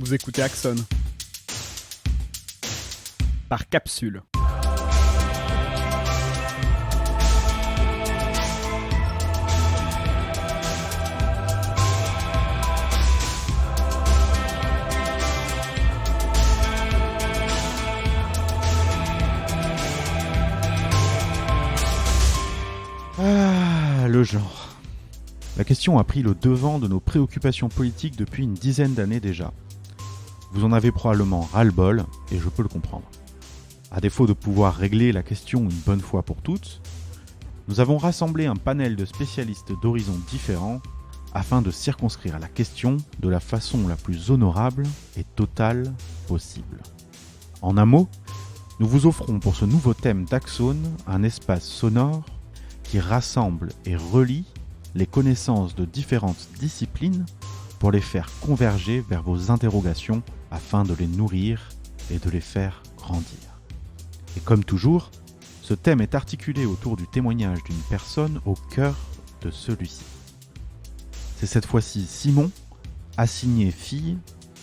Vous écoutez Axon par capsule. Le genre. La question a pris le devant de nos préoccupations politiques depuis une dizaine d'années déjà. Vous en avez probablement ras-le-bol, et je peux le comprendre. À défaut de pouvoir régler la question une bonne fois pour toutes, nous avons rassemblé un panel de spécialistes d'horizons différents afin de circonscrire la question de la façon la plus honorable et totale possible. En un mot, nous vous offrons pour ce nouveau thème d'Axone un espace sonore qui rassemble et relie les connaissances de différentes disciplines pour les faire converger vers vos interrogations afin de les nourrir et de les faire grandir. Et comme toujours, ce thème est articulé autour du témoignage d'une personne au cœur de celui-ci. C'est cette fois-ci Simon, assigné fille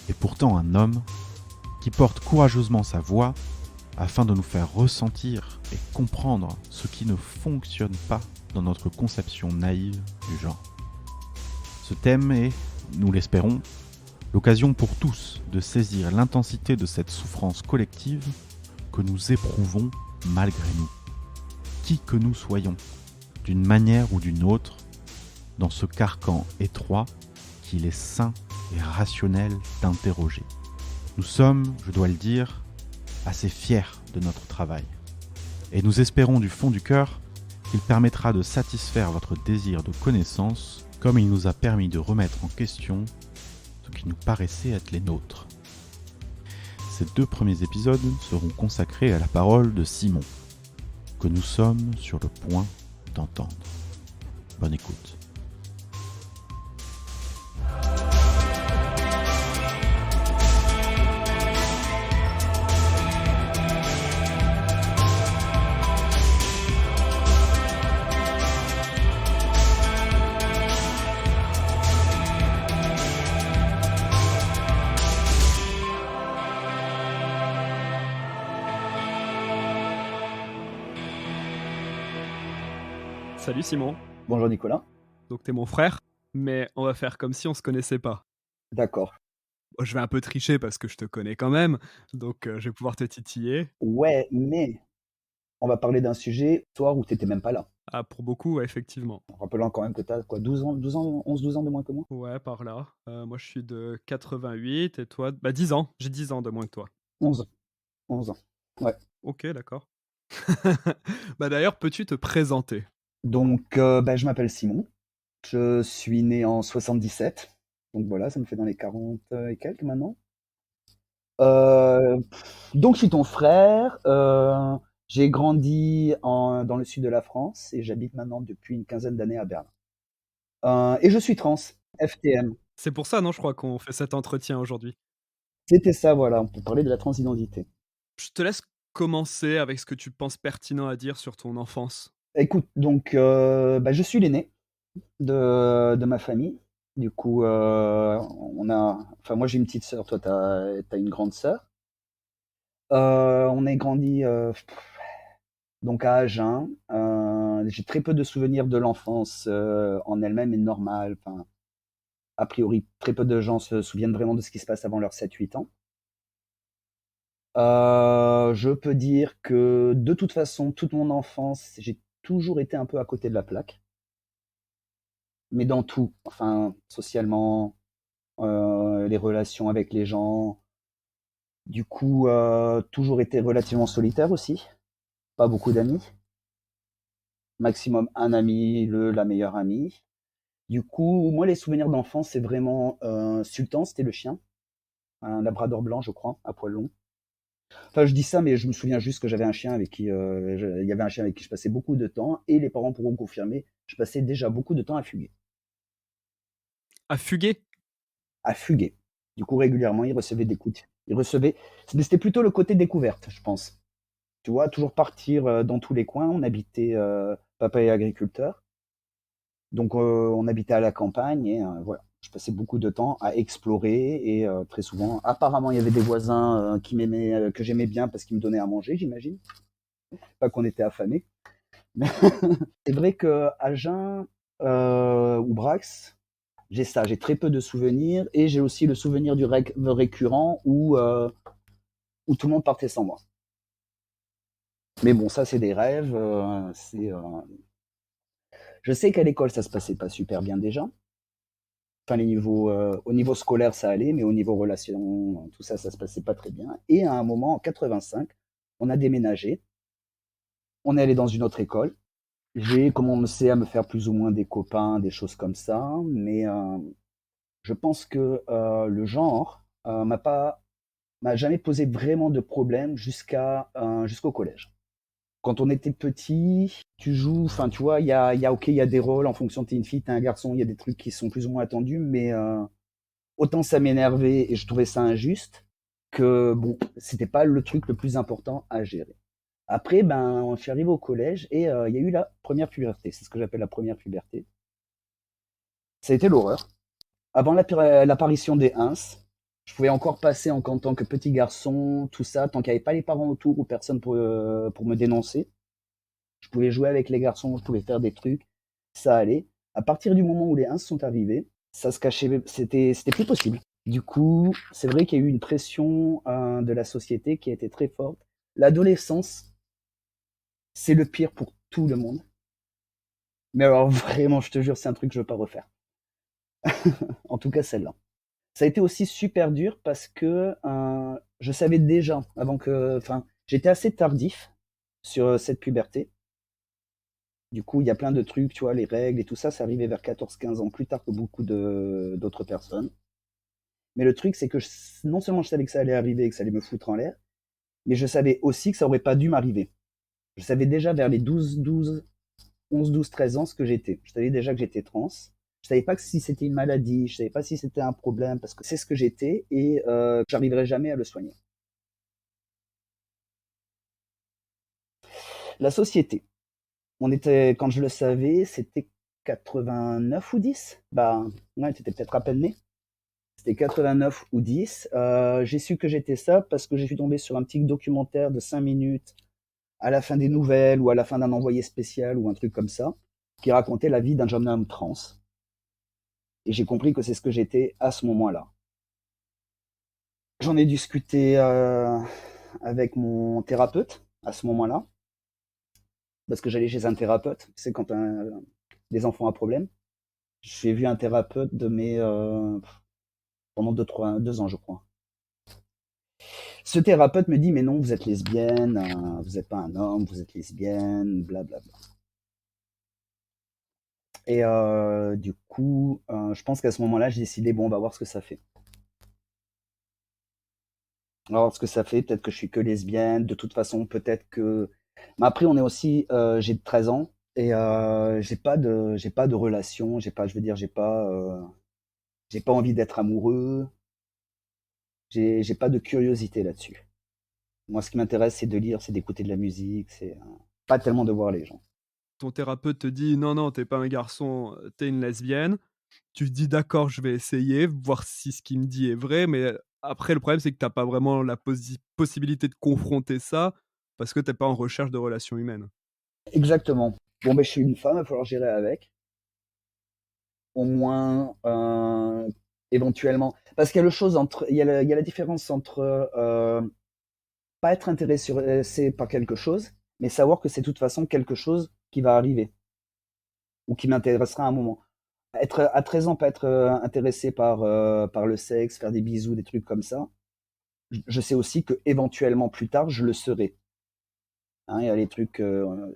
et pourtant un homme, qui porte courageusement sa voix afin de nous faire ressentir et comprendre ce qui ne fonctionne pas dans notre conception naïve du genre. Ce thème est, nous l'espérons, l'occasion pour tous de saisir l'intensité de cette souffrance collective que nous éprouvons malgré nous. Qui que nous soyons, d'une manière ou d'une autre, dans ce carcan étroit qu'il est sain et rationnel d'interroger. Nous sommes, je dois le dire, assez fiers de notre travail. Et nous espérons du fond du cœur qu'il permettra de satisfaire votre désir de connaissance comme il nous a permis de remettre en question ce qui nous paraissait être les nôtres. Ces 2 premiers épisodes seront consacrés à la parole de Simon, que nous sommes sur le point d'entendre. Bonne écoute. Salut Simon, Bonjour Nicolas. donc t'es mon frère, mais on va faire comme si on se connaissait pas. D'accord. Je vais un peu tricher parce que je te connais quand même, donc je vais pouvoir te titiller. Ouais, mais on va parler d'un sujet, toi, où t'étais même pas là. Ah, pour beaucoup, ouais, effectivement. En rappelant quand même que t'as quoi, 12 ans, 11-12 ans de moins que moi? Ouais, par là. Moi, je suis de 88 et toi, bah 10 ans. J'ai 10 ans de moins que toi. 11 ans. 11 ans. Ouais. Ok, d'accord. Bah d'ailleurs, peux-tu te présenter? Donc, je m'appelle Simon. Je suis né en 77. Donc voilà, ça me fait dans les 40 et quelques maintenant. Donc je suis ton frère. J'ai grandi dans le sud de la France et j'habite maintenant depuis une quinzaine d'années à Berlin. Et je suis trans, FTM. C'est pour ça, non, je crois qu'on fait cet entretien aujourd'hui. C'était ça, voilà, on peut parler de la transidentité. Je te laisse commencer avec ce que tu penses pertinent à dire sur ton enfance. Écoute, donc, je suis l'aîné de ma famille. Du coup, moi j'ai une petite sœur, toi t'as une grande sœur. On a grandi donc à Agen. J'ai très peu de souvenirs de l'enfance en elle-même est normale. Enfin, a priori, très peu de gens se souviennent vraiment de ce qui se passe avant leurs 7-8 ans. Je peux dire que de toute façon, toute mon enfance, j'ai toujours été un peu à côté de la plaque. Mais dans tout, enfin, socialement, les relations avec les gens. Du coup, toujours été relativement solitaire aussi. Pas beaucoup d'amis. Maximum un ami, la meilleure amie. Du coup, moi, les souvenirs d'enfance, c'est vraiment Sultan, c'était le chien. Un labrador blanc, je crois, à poil long. Enfin, je dis ça, mais je me souviens juste que j'avais un chien avec qui, il y avait un chien avec qui je passais beaucoup de temps, et les parents pourront confirmer, je passais déjà beaucoup de temps à fuguer. À fuguer? À fuguer. Du coup, régulièrement, il recevait des coups. Il recevait, mais c'était plutôt le côté découverte, je pense. Tu vois, toujours partir dans tous les coins. On habitait, papa est agriculteur, donc on habitait à la campagne et voilà. Je passais beaucoup de temps à explorer et très souvent, apparemment, il y avait des voisins qui m'aimaient, que j'aimais bien parce qu'ils me donnaient à manger, j'imagine. Pas qu'on était affamés. Mais c'est vrai que Agen ou Brax, j'ai ça, j'ai très peu de souvenirs et j'ai aussi le souvenir du récurrent où tout le monde partait sans moi. Mais bon, ça c'est des rêves. Je sais qu'à l'école ça se passait pas super bien déjà. Enfin, au niveau scolaire ça allait, mais au niveau relation, tout ça, ça se passait pas très bien. Et à un moment, en 85, on a déménagé. On est allé dans une autre école. J'ai commencé à me faire plus ou moins des copains, des choses comme ça, mais je pense que le genre m'a jamais posé vraiment de problème jusqu'au collège. Quand on était petit, tu joues, enfin tu vois, ok, il y a des rôles en fonction de t'es une fille, t'es un garçon, il y a des trucs qui sont plus ou moins attendus, mais autant ça m'énervait et je trouvais ça injuste que bon, c'était pas le truc le plus important à gérer. Après, ben, je suis arrivé au collège et il y a eu la première puberté. C'est ce que j'appelle la première puberté. Ça a été l'horreur. Avant l'apparition des ins, je pouvais encore passer en tant que petit garçon, tout ça, tant qu'il n'y avait pas les parents autour ou personne pour me dénoncer. Je pouvais jouer avec les garçons, je pouvais faire des trucs, ça allait. À partir du moment où les ins sont arrivés, ça se cachait, c'était plus possible. Du coup, c'est vrai qu'il y a eu une pression de la société qui a été très forte. L'adolescence, c'est le pire pour tout le monde. Mais alors vraiment, je te jure, c'est un truc que je veux pas refaire. En tout cas, celle-là. Ça a été aussi super dur parce que je savais déjà, enfin, j'étais assez tardif sur cette puberté. Du coup, il y a plein de trucs, tu vois, les règles et tout ça, ça arrivait vers 14-15 ans plus tard que beaucoup d'autres personnes. Mais le truc, c'est que non seulement je savais que ça allait arriver et que ça allait me foutre en l'air, mais je savais aussi que ça aurait pas dû m'arriver. Je savais déjà vers les 11, 12, 13 ans ce que j'étais. Je savais déjà que j'étais trans. Je savais pas que si c'était une maladie, je savais pas si c'était un problème, parce que c'est ce que j'étais et j'arriverai jamais à le soigner. La société. Quand je le savais, c'était 89 ou 10. Bah, ouais, t'étais peut-être à peine né. C'était 89 ou 10. J'ai su que j'étais ça parce que j'ai suis tombé sur un petit documentaire de 5 minutes à la fin des nouvelles ou à la fin d'un envoyé spécial ou un truc comme ça, qui racontait la vie d'un jeune homme trans. Et j'ai compris que c'est ce que j'étais à ce moment-là. J'en ai discuté avec mon thérapeute à ce moment-là, parce que j'allais chez un thérapeute. C'est quand les enfants ont un problème. J'ai vu un thérapeute pendant 2 ans, je crois. Ce thérapeute me dit, mais non, vous êtes lesbienne, vous n'êtes pas un homme, vous êtes lesbienne, blablabla. Et du coup, je pense qu'à ce moment-là, j'ai décidé, bon, on va voir ce que ça fait. On va voir ce que ça fait. Peut-être que je suis que lesbienne. De toute façon, peut-être que. Mais après, on est aussi. J'ai 13 ans et j'ai pas de relation. Je veux dire, j'ai pas envie d'être amoureux. J'ai pas de curiosité là-dessus. Moi, ce qui m'intéresse, c'est de lire, c'est d'écouter de la musique, c'est pas tellement de voir les gens. Ton thérapeute te dit: «Non, non, t'es pas un garçon, tu une lesbienne». Tu te dis: «D'accord, je vais essayer, voir si ce qu'il me dit est vrai», mais après le problème, c'est que t'as pas vraiment la possibilité de confronter ça, parce que t'es pas en recherche de relations humaines. Exactement. Bon, ben, je suis une femme, il va falloir gérer avec. Au moins, éventuellement. Parce qu'il y a il y a la différence entre pas être intéressé par quelque chose, mais savoir que c'est de toute façon quelque chose qui va arriver ou qui m'intéressera à un moment. Être à 13 ans, pas être intéressé par le sexe, faire des bisous, des trucs comme ça. Je sais aussi que éventuellement plus tard, je le serai. Hein, il y a les trucs,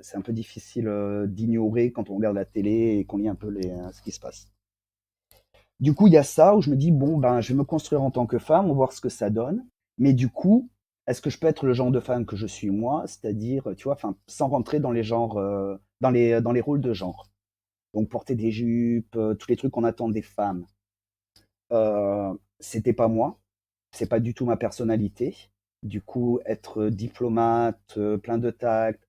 c'est un peu difficile d'ignorer quand on regarde la télé et qu'on lit un peu ce qui se passe. Du coup, il y a ça où je me dis, bon, ben, je vais me construire en tant que femme, on va voir ce que ça donne. Mais du coup, est-ce que je peux être le genre de femme que je suis moi, c'est-à-dire, tu vois, enfin, sans rentrer dans les genres, dans les rôles de genre. Donc, porter des jupes, tous les trucs qu'on attend des femmes. C'était pas moi, c'est pas du tout ma personnalité. Du coup, être diplomate, plein de tact,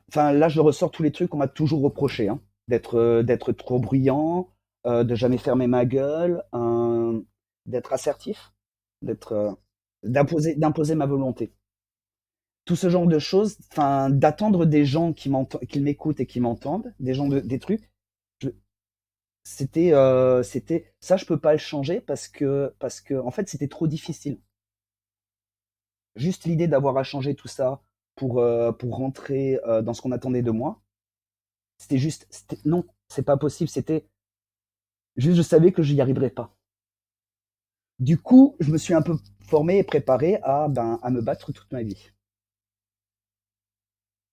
enfin, là, je ressors tous les trucs qu'on m'a toujours reproché, hein. D'être trop bruyant, de jamais fermer ma gueule, d'être assertif, d'être, d'imposer ma volonté. Tout ce genre de choses, enfin, d'attendre des gens qui m'écoutent et qui m'entendent, des trucs. je- c'était ça, je peux pas le changer parce que en fait, c'était trop difficile. Juste l'idée d'avoir à changer tout ça pour rentrer dans ce qu'on attendait de moi, non, c'est pas possible. C'était juste, je savais que j'y arriverais pas. Du coup, je me suis un peu formé et préparé à me battre toute ma vie.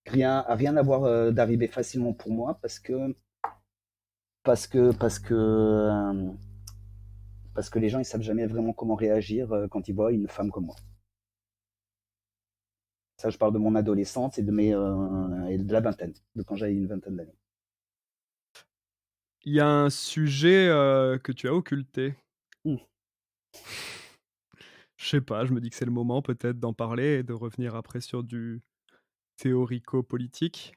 Rien à voir d'arriver facilement pour moi parce que, parce que, euh, parce que les gens ils savent jamais vraiment comment réagir quand ils voient une femme comme moi. Ça, je parle de mon adolescence et de la vingtaine, de quand j'avais une vingtaine d'années. Il y a un sujet, que tu as occulté. Hmm. Je sais pas, je me dis que c'est le moment peut-être d'en parler et de revenir après sur du théorico-politique.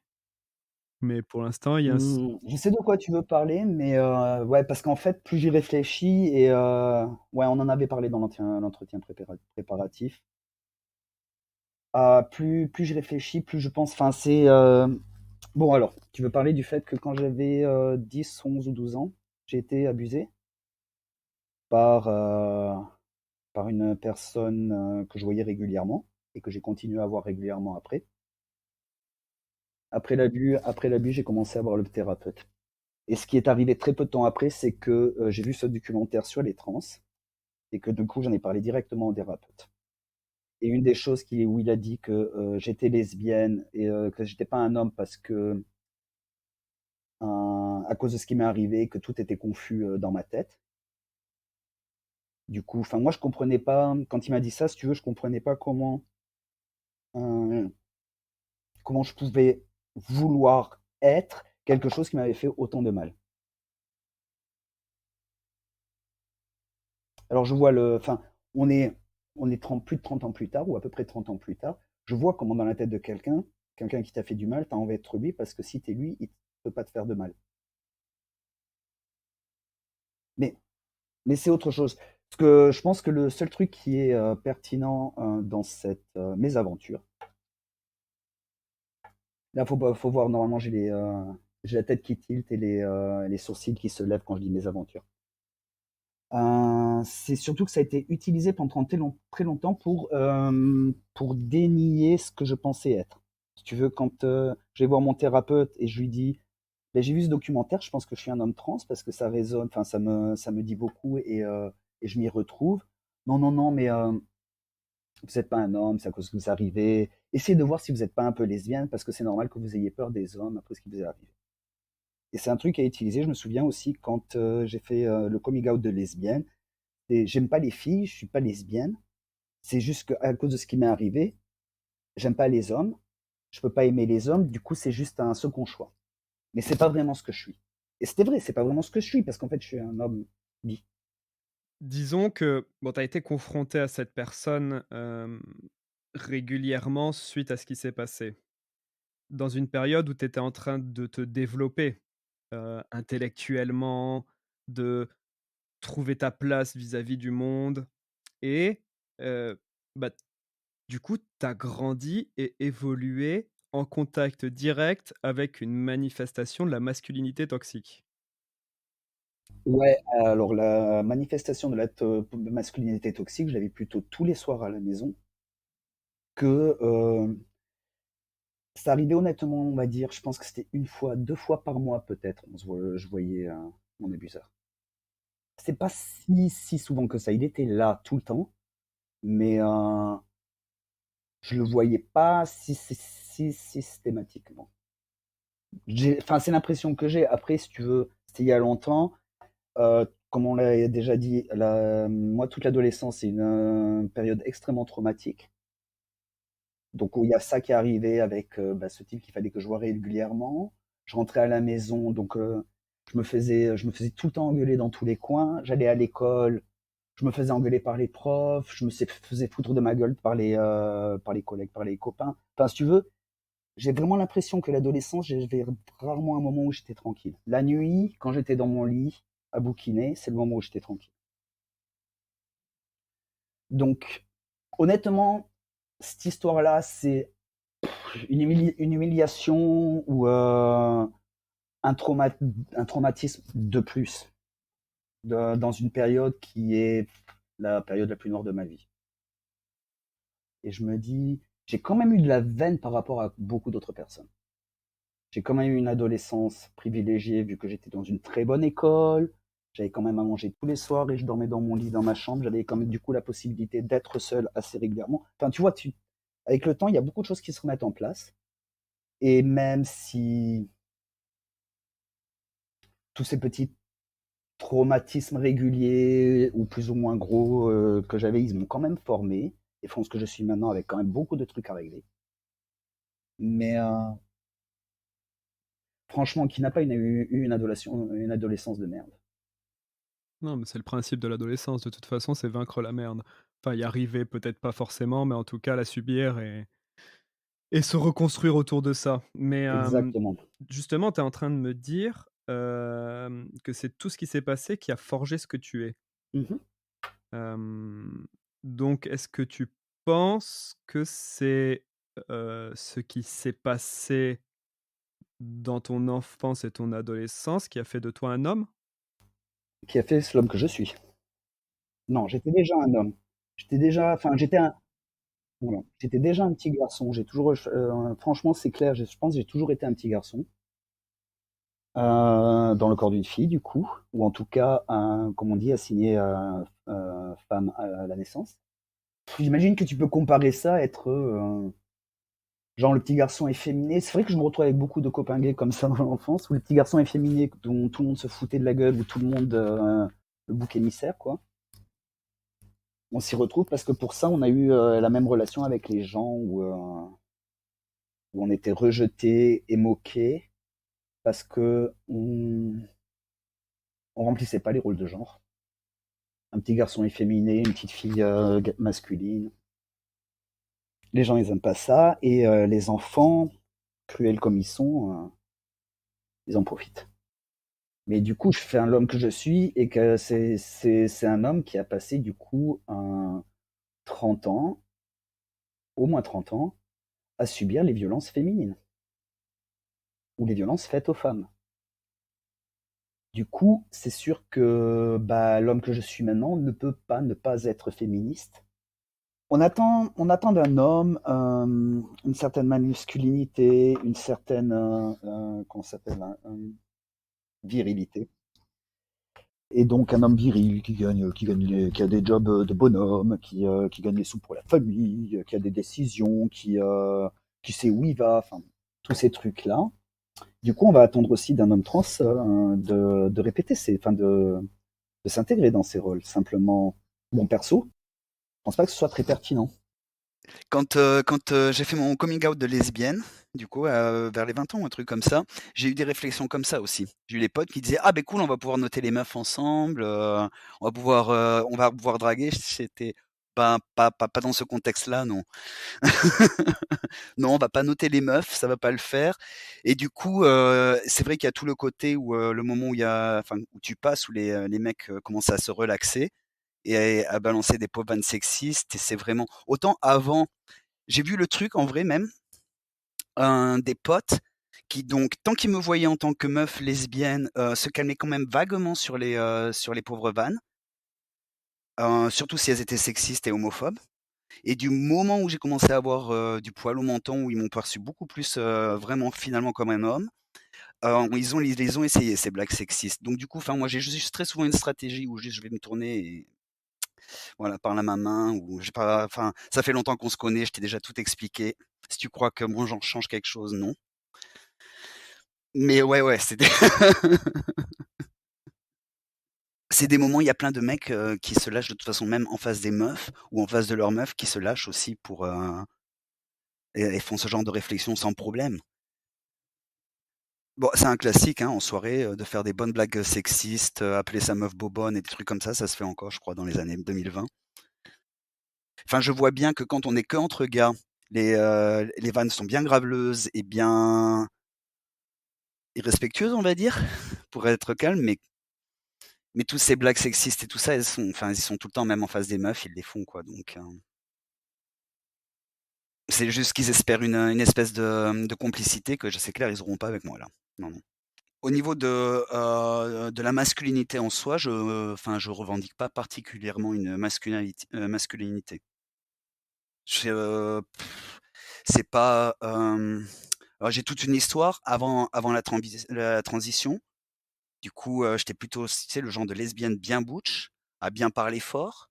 Mais pour l'instant, il y a un s Je sais de quoi tu veux parler, mais ouais, parce qu'en fait, plus j'y réfléchis et ouais, on en avait parlé dans l'entretien préparatif. Plus j'y réfléchis, plus je pense. Enfin, c'est bon. Alors, tu veux parler du fait que quand j'avais 10, 11 ou 12 ans, j'ai été abusé par par une personne que je voyais régulièrement et que j'ai continué à voir régulièrement après. Après l'abus, j'ai commencé à voir le thérapeute. Et ce qui est arrivé très peu de temps après, c'est que j'ai vu ce documentaire sur les trans et que du coup, j'en ai parlé directement au thérapeute. Et une des choses où il a dit que j'étais lesbienne et que j'étais pas un homme parce que à cause de ce qui m'est arrivé, que tout était confus dans ma tête. Du coup, enfin moi je comprenais pas quand il m'a dit ça, si tu veux, je comprenais pas euh, comment je pouvais vouloir être quelque chose qui m'avait fait autant de mal. Alors je vois enfin on est plus de 30 ans plus tard ou à peu près 30 ans plus tard, je vois comment dans la tête de quelqu'un qui t'a fait du mal, t'as envie d'être lui parce que si t'es lui, il peut pas te faire de mal. Mais c'est autre chose. Parce que je pense que le seul truc qui est pertinent dans cette mésaventure, là, faut voir, normalement, j'ai la tête qui tilte et les sourcils qui se lèvent quand je dis mésaventure. C'est surtout que ça a été utilisé pendant très longtemps pour dénier ce que je pensais être. Si tu veux, quand je vais voir mon thérapeute et je lui dis, ben, j'ai vu ce documentaire, je pense que je suis un homme trans parce que ça résonne, enfin ça me dit beaucoup et je m'y retrouve. Non, non, non, mais vous n'êtes pas un homme, c'est à cause que vous arrivez. Essayez de voir si vous n'êtes pas un peu lesbienne parce que c'est normal que vous ayez peur des hommes après ce qui vous est arrivé. Et c'est un truc à utiliser. Je me souviens aussi quand j'ai fait le coming out de lesbienne. Et j'aime pas les filles, je suis pas lesbienne. C'est juste qu'à cause de ce qui m'est arrivé, j'aime pas les hommes. Je peux pas aimer les hommes. Du coup, c'est juste un second choix. Mais c'est pas vraiment ce que je suis. Et c'était vrai, c'est pas vraiment ce que je suis parce qu'en fait, je suis un homme bi. disons que, bon, tu as été confronté à cette personne, régulièrement suite à ce qui s'est passé. Dans une période où tu étais en train de te développer, intellectuellement, de trouver ta place vis-à-vis du monde et heu, bah, du coup, tu as grandi et évolué en contact direct avec une manifestation de la masculinité toxique. Ouais, alors la manifestation de la masculinité toxique, je l'avais plutôt tous les soirs à la maison que ça arrivait honnêtement, on va dire, je pense que c'était une fois, 2 fois par mois peut-être, je voyais mon abuseur. C'est pas si souvent que ça, il était là tout le temps, mais je le voyais pas si systématiquement. Enfin, c'est l'impression que j'ai. Après, si tu veux, c'était il y a longtemps. Comme on l'a déjà dit, moi, toute l'adolescence, c'est une période extrêmement traumatique. Donc, où il y a ça qui est arrivé avec bah, ce type qu'il fallait que je voie régulièrement. Je rentrais à la maison, donc je me faisais tout le temps engueuler dans tous les coins. J'allais à l'école, je me faisais engueuler par les profs, faisais foutre de ma gueule par les collègues, par les copains. Enfin, si tu veux, j'ai vraiment l'impression que l'adolescence, j'avais rarement un moment où j'étais tranquille. La nuit, quand j'étais dans mon lit, à bouquiner, c'est le moment où j'étais tranquille. Donc, honnêtement, cette histoire-là, c'est une humiliation ou un, trauma- un traumatisme de plus dans une période qui est la période la plus noire de ma vie. Et je me dis, j'ai quand même eu de la veine par rapport à beaucoup d'autres personnes. J'ai quand même eu une adolescence privilégiée vu que j'étais dans une très bonne école. J'avais quand même à manger tous les soirs et je dormais dans mon lit, dans ma chambre. J'avais quand même du coup la possibilité d'être seul assez régulièrement. Enfin, tu vois, avec le temps, il y a beaucoup de choses qui se remettent en place. Et même si tous ces petits traumatismes réguliers ou plus ou moins gros que j'avais, ils m'ont quand même formé et font ce que je suis maintenant avec quand même beaucoup de trucs à régler. Mais franchement, qui n'a pas eu une adolescence de merde? Non, mais c'est le principe de l'adolescence, de toute façon, c'est vaincre la merde. Enfin, y arriver peut-être pas forcément, mais en tout cas la subir et se reconstruire autour de ça. Mais, Exactement. justement, tu es en train de me dire, que c'est tout ce qui s'est passé qui a forgé ce que tu es. Mhm. Donc est-ce que tu penses que c'est, ce qui s'est passé dans ton enfance et ton adolescence qui a fait de toi un homme? Qui a fait l'homme que je suis. Non, j'étais déjà un homme. J'étais déjà, enfin, voilà, j'étais déjà un petit garçon. Franchement, c'est clair. Je pense que j'ai toujours été un petit garçon dans le corps d'une fille, du coup, ou en tout cas, comme on dit, assigné femme à la naissance. J'imagine que tu peux comparer ça à être genre le petit garçon efféminé. C'est vrai que je me retrouve avec beaucoup de copains gays comme ça dans l'enfance, où le petit garçon efféminé dont tout le monde se foutait de la gueule, où tout le monde le bouc émissaire, quoi. On s'y retrouve parce que pour ça, on a eu la même relation avec les gens où on était rejeté et moqué parce que on remplissait pas les rôles de genre. Un petit garçon efféminé, une petite fille masculine. Les gens, ils aiment pas ça et les enfants, cruels comme ils sont, ils en profitent. Mais du coup, je fais un l'homme que je suis et que c'est un homme qui a passé du coup 30 ans, au moins 30 ans, à subir les violences féminines ou les violences faites aux femmes. Du coup, c'est sûr que bah, l'homme que je suis maintenant ne peut pas ne pas être féministe. On attend d'un homme une certaine masculinité, une certaine comment ça s'appelle, virilité. Et donc un homme viril qui a des jobs de bonhomme, qui gagne les sous pour la famille, qui a des décisions, qui sait où il va, enfin tous ces trucs-là. Du coup, on va attendre aussi d'un homme trans de répéter enfin de s'intégrer dans ces rôles. Simplement, bon perso, je pense pas que ce soit très pertinent. Quand j'ai fait mon coming out de lesbienne, du coup, vers les 20 ans, un truc comme ça, j'ai eu des réflexions comme ça aussi. J'ai eu des potes qui disaient: «Ah ben cool, on va pouvoir noter les meufs ensemble, on va pouvoir draguer». J'étais: «Ben, pas dans ce contexte-là, non». Non, on va pas noter les meufs, ça va pas le faire et du coup, c'est vrai qu'il y a tout le côté où, le moment où il y a enfin, où tu passes, où les mecs, commencent à se relaxer et à balancer des pop vannes sexistes et c'est vraiment autant avant j'ai vu le truc en vrai même, des potes qui donc tant qu'ils me voyaient en tant que meuf lesbienne, se calmaient quand même vaguement sur les pauvres vannes, surtout si elles étaient sexistes et homophobes et du moment où j'ai commencé à avoir, du poil au menton, où ils m'ont perçu beaucoup plus, vraiment finalement comme un homme, ils ont essayé ces blagues sexistes. Donc du coup, enfin moi j'ai juste très souvent une stratégie où juste je vais me tourner et voilà, par la main ou j'ai pas enfin, ça fait longtemps qu'on se connaît, je t'ai déjà tout expliqué. Si tu crois que moi j'en change quelque chose, non. Mais ouais, ouais, c'est des c'est des moments, il y a plein de mecs, qui se lâchent de toute façon, même en face des meufs ou en face de leurs meufs, qui se lâchent aussi pour, et font ce genre de réflexion sans problème. Bon, c'est un classique, hein, en soirée, de faire des bonnes blagues, sexistes, appeler sa meuf bobonne et des trucs comme ça se fait encore, je crois, dans les années 2020. Enfin, je vois bien que quand on est qu'entre gars, les vannes sont bien graveleuses et bien irrespectueuses, on va dire, pour être calme, Mais tous ces blagues sexistes et tout ça, ils sont tout le temps, même en face des meufs, ils les font, quoi. Donc, c'est juste qu'ils espèrent une espèce de complicité que je sais clair, ils auront pas avec moi, là. Non, non. Au niveau de la masculinité en soi, je revendique pas particulièrement une masculinité. Je, c'est pas, alors j'ai toute une histoire avant la transition. Du coup, j'étais plutôt, tu sais, le genre de lesbienne bien butch, à bien parler fort,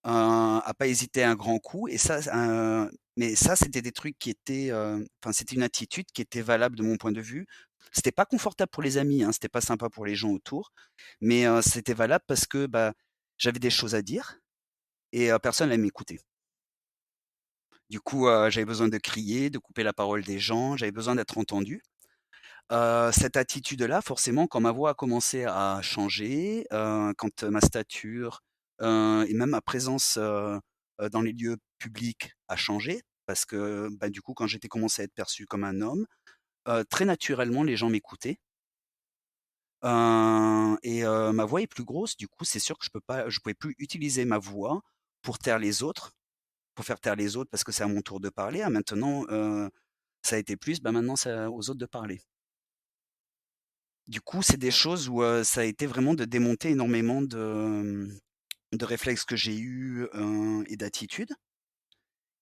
à pas hésiter un grand coup et ça, mais ça, c'était des trucs qui étaient, enfin, c'était une attitude qui était valable de mon point de vue. C'était pas confortable pour les amis, hein, c'était pas sympa pour les gens autour, mais c'était valable parce que, bah, j'avais des choses à dire et personne allait m'écouter. Du coup, j'avais besoin de crier, de couper la parole des gens, j'avais besoin d'être entendu. Cette attitude-là, forcément, quand ma voix a commencé à changer, quand ma stature, et même ma présence, dans les lieux publics a changé, parce que, bah, du coup, quand j'étais commencé à être perçu comme un homme, très naturellement, les gens m'écoutaient. Ma voix est plus grosse, du coup, c'est sûr que je pouvais plus utiliser ma voix pour taire les autres, pour faire taire les autres parce que c'est à mon tour de parler. Ah maintenant, ça a été plus, bah, maintenant c'est aux autres de parler. Du coup, c'est des choses où, ça a été vraiment de démonter énormément de réflexes que j'ai eus, et d'attitudes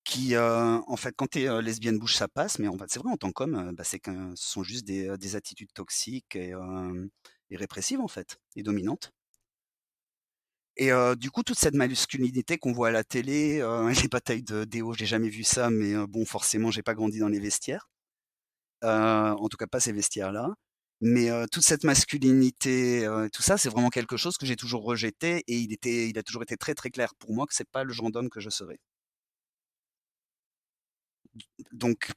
qui, en fait, quand tu es, lesbienne bouche, ça passe, mais en fait, c'est vrai en tant qu'homme, bah, ce sont juste des attitudes toxiques et répressives, en fait, et dominantes. Et du coup, toute cette masculinité qu'on voit à la télé, les batailles de déo, j'ai jamais vu ça, mais bon, forcément, j'ai pas grandi dans les vestiaires. En tout cas pas ces vestiaires-là. Mais toute cette masculinité, tout ça, c'est vraiment quelque chose que j'ai toujours rejeté et il a toujours été très, très clair pour moi que c'est pas le genre d'homme que je serais. Donc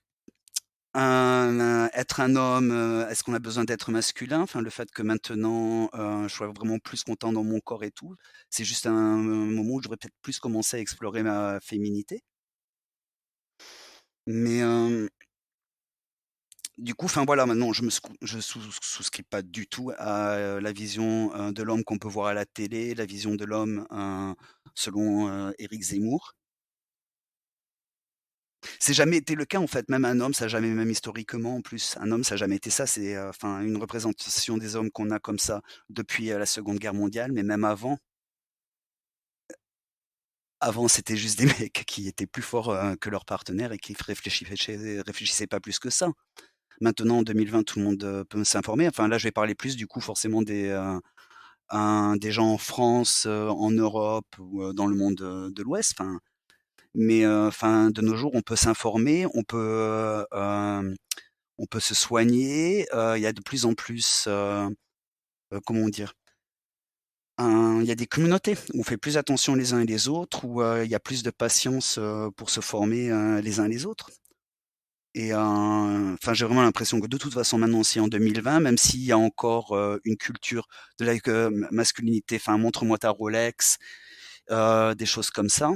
être un homme, est-ce qu'on a besoin d'être masculin? Enfin, le fait que maintenant, je sois vraiment plus content dans mon corps et tout, c'est juste un moment où je devrais peut-être plus commencer à explorer ma féminité. Mais du coup, enfin voilà, maintenant je souscris pas du tout à, la vision, de l'homme qu'on peut voir à la télé, la vision de l'homme, selon, Éric Zemmour. C'est jamais été le cas en fait, même un homme, ça a jamais même historiquement en plus, un homme ça a jamais été ça, c'est, enfin une représentation des hommes qu'on a comme ça depuis, la Seconde Guerre mondiale, mais même avant c'était juste des mecs qui étaient plus forts, que leurs partenaires et qui réfléchissaient pas plus que ça. Maintenant en 2020, tout le monde, peut s'informer. Enfin là, je vais parler plus du coup forcément des gens en France, en Europe ou, dans le monde, de l'Ouest, enfin, mais, enfin, de nos jours, on peut s'informer, on peut se soigner, il y a de plus en plus, comment dire? Il y a des communautés où on fait plus attention les uns et les autres, où, il y a plus de patience, pour se former, les uns les autres. Et enfin, j'ai vraiment l'impression que de toute façon maintenant aussi en 2020, même s'il y a encore, une culture de la masculinité, enfin montre-moi ta Rolex, des choses comme ça.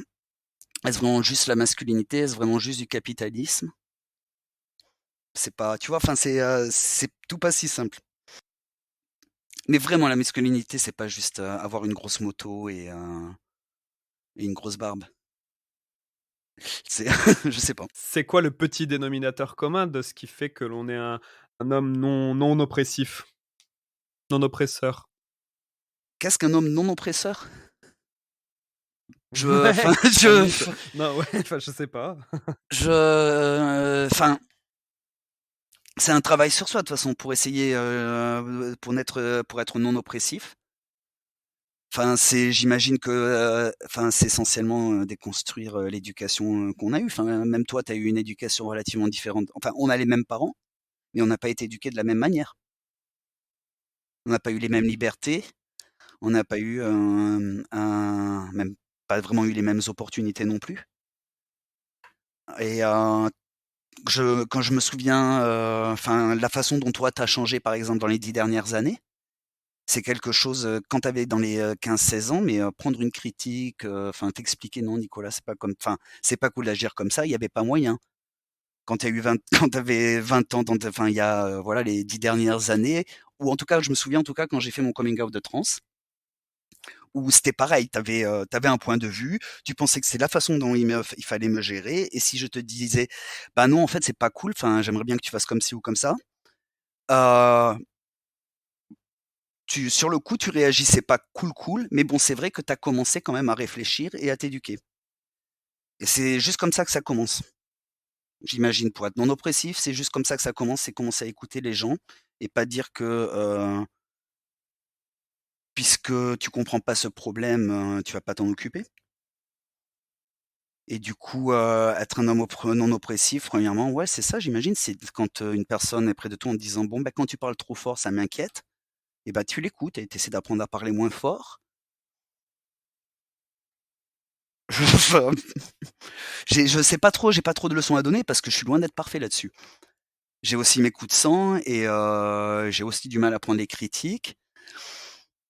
Est-ce vraiment juste la masculinité? Est-ce vraiment juste du capitalisme? C'est pas, tu vois? Enfin, c'est tout pas si simple. Mais vraiment la masculinité, c'est pas juste, avoir une grosse moto et une grosse barbe. C'est je sais pas. C'est quoi le petit dénominateur commun de ce qui fait que l'on est un homme non oppressif, non oppresseur? Qu'est-ce qu'un homme non oppresseur? Enfin, Ouais, un mythe. Non, ouais, enfin, je sais pas. enfin, c'est un travail sur soi de toute façon pour essayer, pour être non oppressif. Enfin, j'imagine que, enfin, c'est essentiellement, déconstruire, l'éducation, qu'on a eue. Enfin, même toi, tu as eu une éducation relativement différente. Enfin, on a les mêmes parents, mais on n'a pas été éduqués de la même manière. On n'a pas eu les mêmes libertés, on n'a pas eu, même pas vraiment eu les mêmes opportunités non plus et quand je me souviens, enfin, la façon dont toi, tu as changé, par exemple, dans les 10 dernières années, c'est quelque chose, quand tu avais dans les, 15-16 ans, mais prendre une critique, enfin t'expliquer: «Non Nicolas, c'est pas comme enfin, c'est pas cool d'agir comme ça», il y avait pas moyen. Quand tu as eu 20 quand tu avais 20 ans enfin il y a, voilà les 10 dernières années ou en tout cas, je me souviens en tout cas quand j'ai fait mon coming out de trans, où c'était pareil, t'avais un point de vue, tu pensais que c'est la façon dont il fallait me gérer, et si je te disais, bah non, en fait, c'est pas cool, enfin, j'aimerais bien que tu fasses comme ci ou comme ça, euh, sur le coup, tu réagissais pas cool, mais bon, c'est vrai que tu as commencé quand même à réfléchir et à t'éduquer. Et c'est juste comme ça que ça commence. J'imagine, pour être non oppressif, c'est juste comme ça que ça commence, c'est commencer à écouter les gens et pas dire que puisque tu comprends pas ce problème, tu vas pas t'en occuper. Et du coup, être un homme non oppressif, premièrement, ouais, c'est ça, j'imagine, c'est quand une personne est près de toi en te disant, bon, bah, quand tu parles trop fort, ça m'inquiète, et bah, tu l'écoutes et tu essaies d'apprendre à parler moins fort. Enfin, je sais pas trop, j'ai pas trop de leçons à donner parce que je suis loin d'être parfait là-dessus. J'ai aussi mes coups de sang et j'ai aussi du mal à prendre les critiques.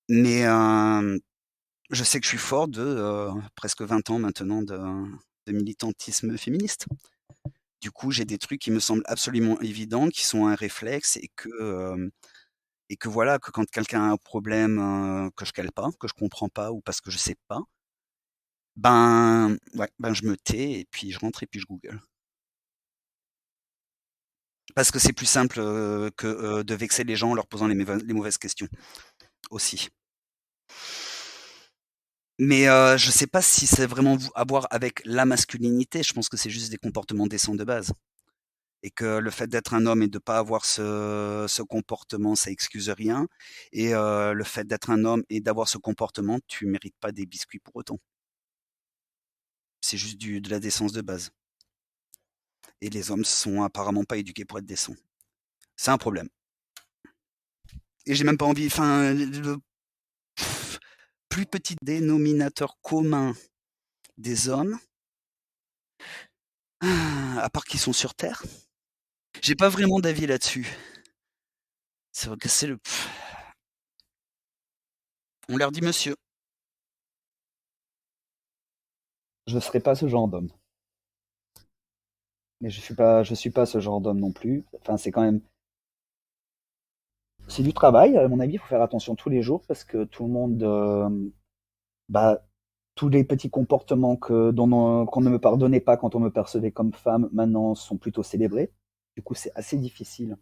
Mais je sais que je suis fort de presque 20 ans maintenant de militantisme féministe. Du coup, j'ai des trucs qui me semblent absolument évidents, qui sont un réflexe et que voilà, que quand quelqu'un a un problème que je cale pas, que je comprends pas ou parce que je sais pas, ben ouais, ben je me tais et puis je rentre et puis je Google. Parce que c'est plus simple que de vexer les gens en leur posant les mauvaises questions aussi. Mais je sais pas si c'est vraiment à voir avec la masculinité. Je pense que c'est juste des comportements décents de base. Et que le fait d'être un homme et de pas avoir ce comportement, ça excuse rien. Et le fait d'être un homme et d'avoir ce comportement, tu mérites pas des biscuits pour autant. C'est juste de la décence de base. Et les hommes sont apparemment pas éduqués pour être décents. C'est un problème. Et j'ai même pas envie. Enfin, le plus petit dénominateur commun des hommes, à part qu'ils sont sur Terre, j'ai pas vraiment d'avis là-dessus. C'est vrai que c'est le. On leur dit monsieur. Je serais pas ce genre d'homme. Mais je suis pas ce genre d'homme non plus. Enfin, c'est quand même, c'est du travail, à mon avis. Il faut faire attention tous les jours parce que tout le monde, bah, tous les petits comportements qu'on ne me pardonnait pas quand on me percevait comme femme, maintenant sont plutôt célébrés. Du coup, c'est assez difficile.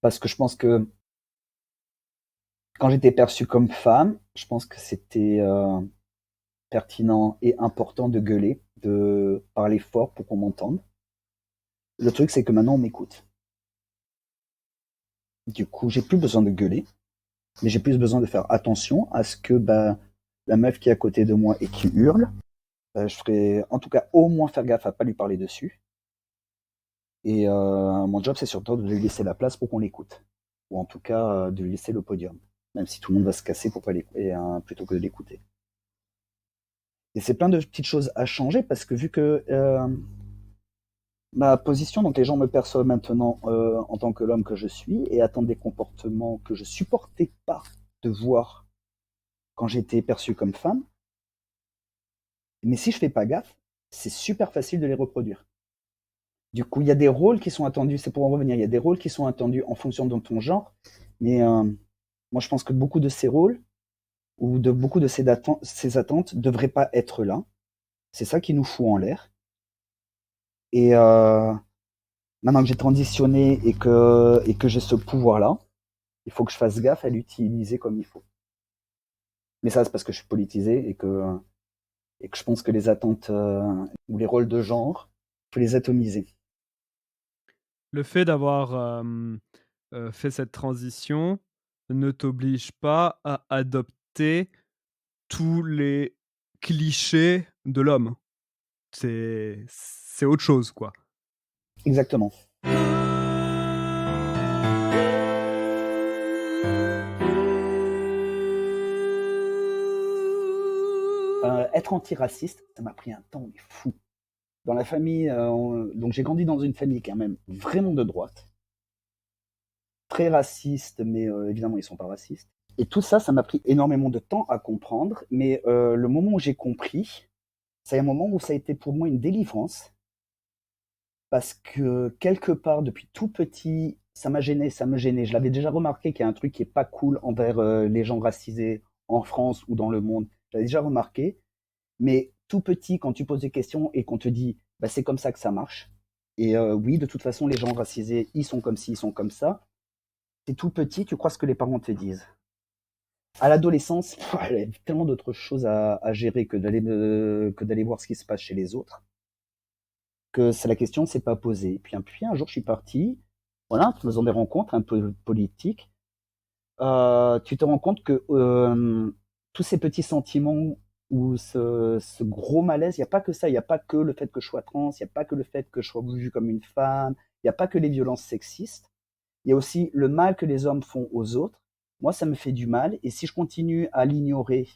Parce que je pense que quand j'étais perçue comme femme, je pense que c'était pertinent et important de gueuler, de parler fort pour qu'on m'entende. Le truc, c'est que maintenant, on m'écoute. Du coup, j'ai plus besoin de gueuler, mais j'ai plus besoin de faire attention à ce que bah, la meuf qui est à côté de moi et qui hurle, je ferai en tout cas au moins faire gaffe à pas lui parler dessus. Et mon job, c'est surtout de lui laisser la place pour qu'on l'écoute. Ou en tout cas, de lui laisser le podium. Même si tout le monde va se casser pour pas l'écouter, plutôt que de l'écouter. Et c'est plein de petites choses à changer parce que vu que ma position, donc les gens me perçoivent maintenant en tant que l'homme que je suis et attendent des comportements que je supportais pas de voir quand j'étais perçu comme femme. Mais si je fais pas gaffe, c'est super facile de les reproduire. Du coup, il y a des rôles qui sont attendus, c'est pour en revenir, il y a des rôles qui sont attendus en fonction de ton genre, mais moi je pense que beaucoup de ces rôles ou de beaucoup de ces attentes devraient pas être là. C'est ça qui nous fout en l'air. Et maintenant que j'ai transitionné et que j'ai ce pouvoir-là, il faut que je fasse gaffe à l'utiliser comme il faut. Mais ça, c'est parce que je suis politisé et que je pense que les attentes ou les rôles de genre, il faut les atomiser. Le fait d'avoir fait cette transition ne t'oblige pas à adopter tous les clichés de l'homme. C'est autre chose, quoi. Exactement. Être antiraciste, ça m'a pris un temps mais fou. Dans la famille, donc j'ai grandi dans une famille quand même vraiment de droite, très raciste, mais évidemment ils sont pas racistes. Et tout ça, ça m'a pris énormément de temps à comprendre, mais le moment où j'ai compris, c'est un moment où ça a été pour moi une délivrance, parce que quelque part, depuis tout petit, ça m'a gêné, ça me gênait. Je l'avais déjà remarqué qu'il y a un truc qui est pas cool envers les gens racisés en France ou dans le monde. J'avais déjà remarqué, mais tout petit, quand tu poses des questions et qu'on te dit, bah, c'est comme ça que ça marche. Et oui, de toute façon, les gens racisés, ils sont comme ci, ils sont comme ça. T'es tout petit, tu crois ce que les parents te disent. À l'adolescence, il y a tellement d'autres choses à gérer que d'aller voir ce qui se passe chez les autres, que c'est la question ne s'est pas posée. Puis un jour, je suis parti, voilà, en faisant des rencontres un peu politiques. Tu te rends compte que tous ces petits sentiments ou ce gros malaise, il n'y a pas que ça, il n'y a pas que le fait que je sois trans, il n'y a pas que le fait que je sois vue comme une femme, il n'y a pas que les violences sexistes, il y a aussi le mal que les hommes font aux autres. Moi, ça me fait du mal, et si je continue à l'ignorer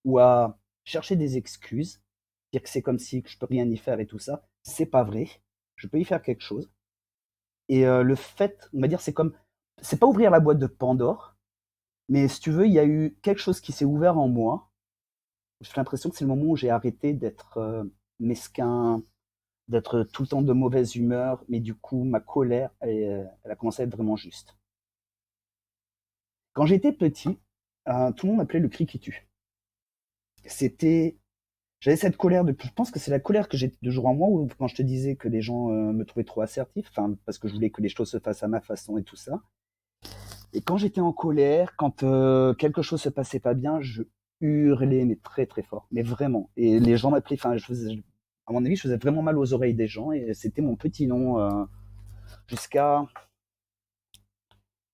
ou à chercher des excuses, dire que c'est comme si que je peux rien y faire et tout ça, c'est pas vrai. Je peux y faire quelque chose. Et le fait, on va dire, c'est pas ouvrir la boîte de Pandore, mais si tu veux, il y a eu quelque chose qui s'est ouvert en moi. J'ai l'impression que c'est le moment où j'ai arrêté d'être mesquin, d'être tout le temps de mauvaise humeur, mais du coup, ma colère, elle a commencé à être vraiment juste. Quand j'étais petit, tout le monde m'appelait le cri qui tue. C'était, j'avais cette colère je pense que c'est la colère que j'ai de jour en moi, où quand je te disais que les gens me trouvaient trop assertif, enfin, parce que je voulais que les choses se fassent à ma façon et tout ça. Et quand j'étais en colère, quand quelque chose se passait pas bien, je hurlais, mais très très fort, mais vraiment. Et les gens m'appelaient, enfin, à mon avis, je faisais vraiment mal aux oreilles des gens, et c'était mon petit nom jusqu'à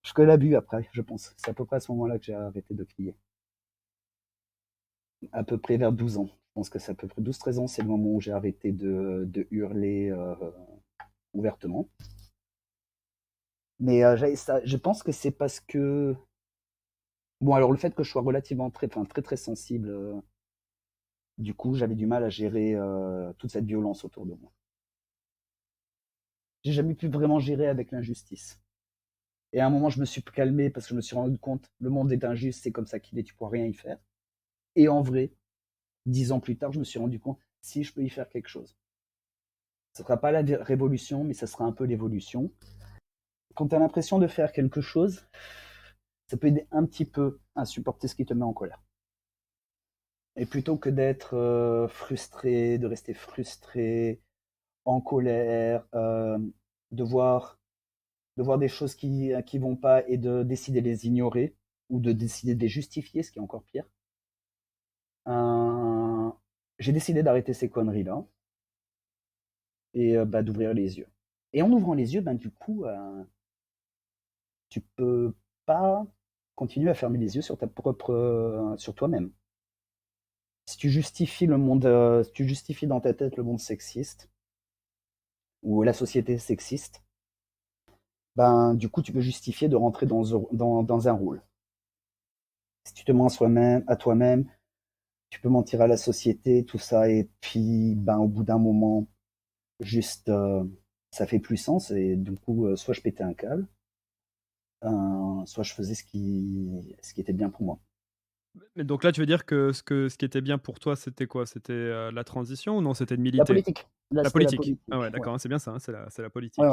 jusqu'à l'abus après, je pense. C'est à peu près à ce moment-là que j'ai arrêté de crier. À peu près vers 12 ans. Je pense que c'est à peu près 12-13 ans, c'est le moment où j'ai arrêté de hurler ouvertement. Mais je pense que c'est parce que... Bon, alors le fait que je sois relativement très très sensible, du coup, j'avais du mal à gérer toute cette violence autour de moi. J'ai jamais pu vraiment gérer avec l'injustice. Et à un moment, je me suis calmé parce que je me suis rendu compte, le monde est injuste, c'est comme ça qu'il est, tu pourras rien y faire. Et en vrai, 10 ans plus tard, je me suis rendu compte, si je peux y faire quelque chose. Ce ne sera pas la révolution, mais ça sera un peu l'évolution. Quand tu as l'impression de faire quelque chose, ça peut aider un petit peu à supporter ce qui te met en colère. Et plutôt que d'être frustré, de rester frustré, en colère, de voir des choses qui vont pas et de décider de les ignorer ou de décider de les justifier, ce qui est encore pire. J'ai décidé d'arrêter ces conneries-là et d'ouvrir les yeux. Et en ouvrant les yeux, du coup, tu peux pas continuer à fermer les yeux sur sur toi-même. Si tu justifies le monde, si tu justifies dans ta tête le monde sexiste ou la société sexiste, du coup, tu peux justifier de rentrer dans un rôle. Si tu te mens à toi-même, tu peux mentir à la société, tout ça, et puis, au bout d'un moment, juste, ça fait plus sens, et du coup, soit je pétais un câble, soit je faisais ce qui était bien pour moi. Mais donc là, tu veux dire que ce qui était bien pour toi, c'était quoi? C'était, la transition ou non, c'était de La militer? politique. Là, La c'était la politique. Ah ouais, politique. Ouais. d'accord, hein, c'est bien ça, hein, c'est la Ouais, politique. ouais.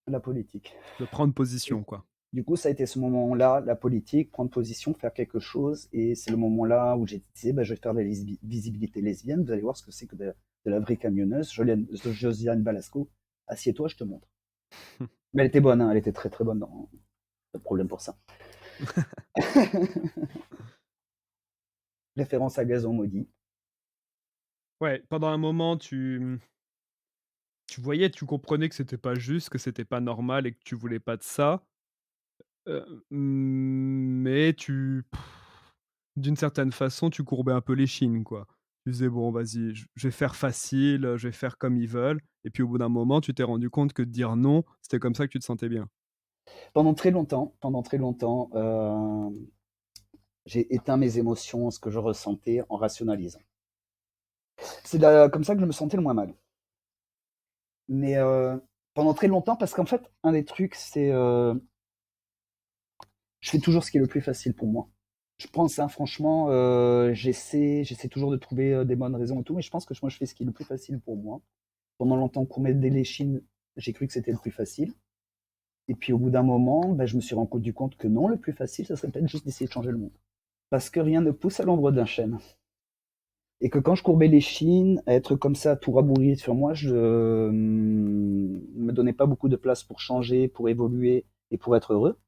La politique. De prendre Et position, quoi. du coup, ça a été ce moment-là, la politique, prendre position, faire quelque chose. Et c'est le moment-là où j'ai dit, je vais faire de la visibilité lesbienne. Vous allez voir ce que c'est que de la vraie camionneuse. Josiane Balasco, assieds-toi, je te montre. Mais elle était bonne, hein, elle était très très bonne. Pas de problème pour ça. Référence à Gazon Maudit. Ouais, pendant un moment, tu voyais, tu comprenais que c'était pas juste, que c'était pas normal et que tu voulais pas de ça. Mais d'une certaine façon, tu courbais un peu les chines, quoi. Tu disais: «Bon, vas-y, je vais faire facile, je vais faire comme ils veulent» et puis au bout d'un moment, tu t'es rendu compte que de dire non, c'était comme ça que tu te sentais bien. Pendant très longtemps, j'ai éteint mes émotions, ce que je ressentais, en rationalisant. C'est comme ça que je me sentais le moins mal. Mais pendant très longtemps, parce qu'en fait, un des trucs, c'est je fais toujours ce qui est le plus facile pour moi. Je pense, hein, franchement, j'essaie toujours de trouver des bonnes raisons et tout, mais je pense que moi, je fais ce qui est le plus facile pour moi. Pendant longtemps, qu'on m'aide les Chines, j'ai cru que c'était le plus facile. Et puis au bout d'un moment, je me suis rendu compte que non, le plus facile, ça serait peut-être juste d'essayer de changer le monde. Parce que rien ne pousse à l'ombre d'un chêne. Et que quand je courbais les chines, être comme ça, tout rabougri sur moi, je me donnais pas beaucoup de place pour changer, pour évoluer et pour être heureux.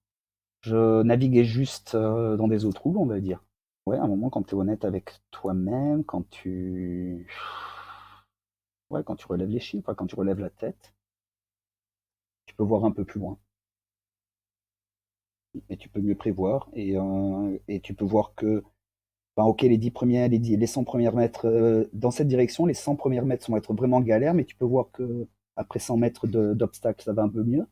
Je naviguais juste dans des eaux troubles, on va dire. Ouais, à un moment, quand tu es honnête avec toi-même, ouais, quand tu relèves les chines, quoi, quand tu relèves la tête, tu peux voir un peu plus loin. Et tu peux mieux prévoir. Et tu peux voir que, ben, ok, les 100 premiers mètres, dans cette direction, les 100 premiers mètres vont être vraiment galères, mais tu peux voir que après 100 mètres d'obstacles, ça va un peu mieux.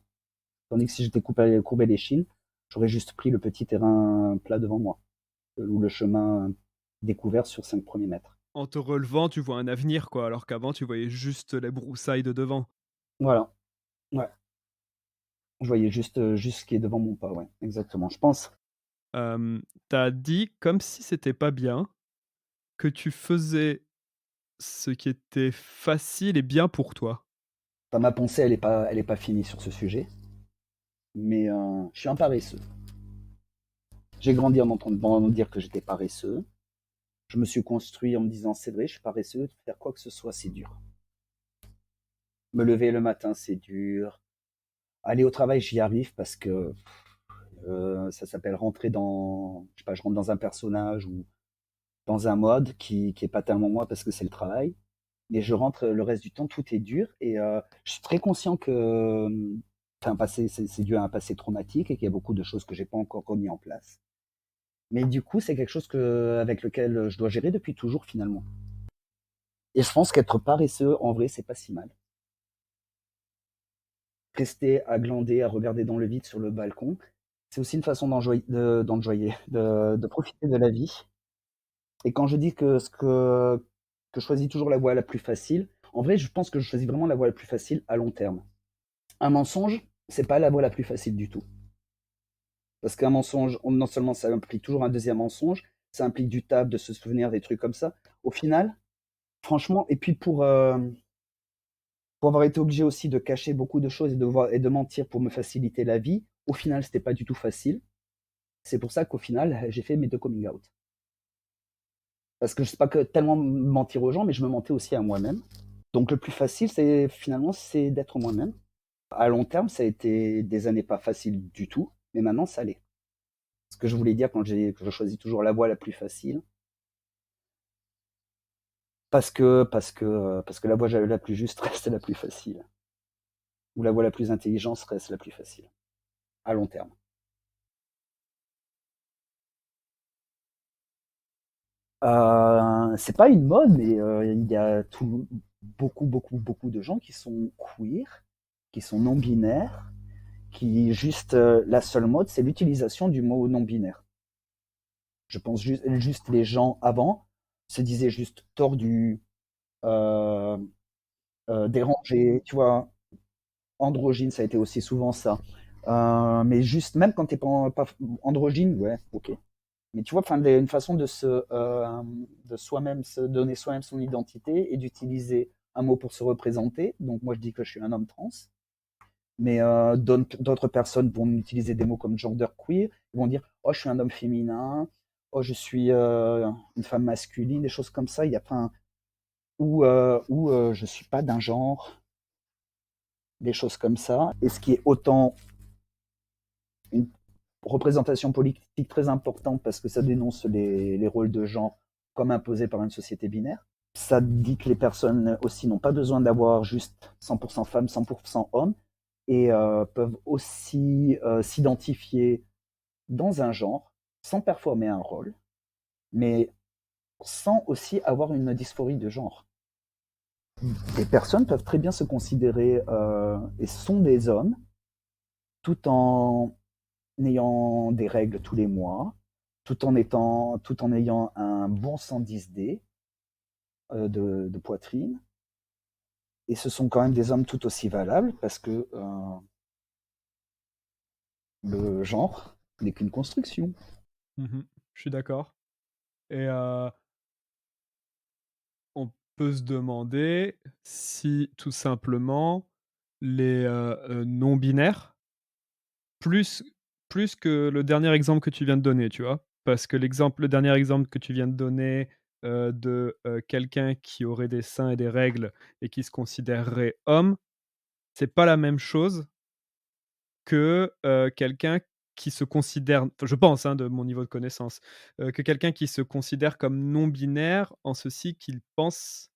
Tandis que si j'étais courbé les chines, j'aurais juste pris le petit terrain plat devant moi, ou le chemin découvert sur 5 premiers mètres. En te relevant, tu vois un avenir, quoi, alors qu'avant, tu voyais juste les broussailles de devant. Voilà. Ouais. Je voyais juste ce qui est devant mon pas, ouais, exactement. Je pense, Tu dit, comme si c'était pas bien, que tu faisais ce qui était facile et bien pour toi. enfin, ma pensée, elle est pas finie sur ce sujet, mais je suis un paresseux. J'ai grandi en entendant dire que j'étais paresseux. Je me suis construit en me disant, c'est vrai, je suis paresseux, faire quoi que ce soit, c'est dur. Me lever le matin, c'est dur. Aller au travail, j'y arrive parce que ça s'appelle rentrer je sais pas, je rentre dans un personnage ou dans un mode qui est pas tellement moi parce que c'est le travail. Mais je rentre le reste du temps, tout est dur et je suis très conscient que c'est un passé, c'est dû à un passé traumatique et qu'il y a beaucoup de choses que j'ai pas encore remis en place. Mais du coup, c'est quelque chose avec lequel je dois gérer depuis toujours finalement. Et je pense qu'être paresseux, en vrai, c'est pas si mal. Rester à glander, à regarder dans le vide sur le balcon, c'est aussi une façon de profiter de la vie. Et quand je dis que je choisis toujours la voie la plus facile, en vrai, je pense que je choisis vraiment la voie la plus facile à long terme. Un mensonge, c'est pas la voie la plus facile du tout. Parce qu'un mensonge, non seulement ça implique toujours un deuxième mensonge, ça implique du taf, de se souvenir des trucs comme ça. Au final, franchement, et puis pour avoir été obligé aussi de cacher beaucoup de choses et de mentir pour me faciliter la vie, au final, c'était pas du tout facile. C'est pour ça qu'au final, j'ai fait mes 2 coming out. Parce que je sais pas que tellement mentir aux gens, mais je me mentais aussi à moi-même. Donc le plus facile, c'est d'être moi-même. À long terme, ça a été des années pas faciles du tout, mais maintenant ça l'est. Ce que je voulais dire que je choisis toujours la voie la plus facile, parce que la voie la plus juste reste la plus facile, ou la voie la plus intelligente reste la plus facile, à long terme. C'est pas une mode, mais il y a beaucoup de gens qui sont queer, qui sont non-binaires, qui juste la seule mode, c'est l'utilisation du mot non-binaire. Je pense juste les gens avant se disaient juste tordu, euh, dérangé, tu vois, androgyne, ça a été aussi souvent ça. Mais juste, même quand t'es pas androgyne, ouais, ok. Mais tu vois, enfin, une façon de soi-même, se donner soi-même son identité et d'utiliser un mot pour se représenter. Donc moi, je dis que je suis un homme trans. Mais d'autres personnes vont utiliser des mots comme genderqueer. Ils vont dire, oh, je suis un homme féminin. Oh, je suis une femme masculine, des choses comme ça. Il y a plein ou je suis pas d'un genre, des choses comme ça. Et ce qui est autant une représentation politique très importante parce que ça dénonce les rôles de genre comme imposés par une société binaire. Ça dit que les personnes aussi n'ont pas besoin d'avoir juste 100% femmes, 100% hommes et peuvent aussi s'identifier dans un genre sans performer un rôle, mais sans aussi avoir une dysphorie de genre. Des personnes peuvent très bien se considérer et sont des hommes tout en ayant des règles tous les mois, tout en ayant un bon 110D de poitrine. Et ce sont quand même des hommes tout aussi valables parce que le genre n'est qu'une construction. Mmh. Je suis d'accord et on peut se demander si, tout simplement, les, non binaires, plus plus que le dernier exemple que tu viens de donner, tu vois? parce que le dernier exemple que tu viens de donner, quelqu'un qui aurait des seins et des règles et qui se considérerait homme, c'est pas la même chose que, quelqu'un qui se considère, enfin, je pense, hein, de mon niveau de connaissance, que quelqu'un qui se considère comme non binaire en ceci qu'il pense,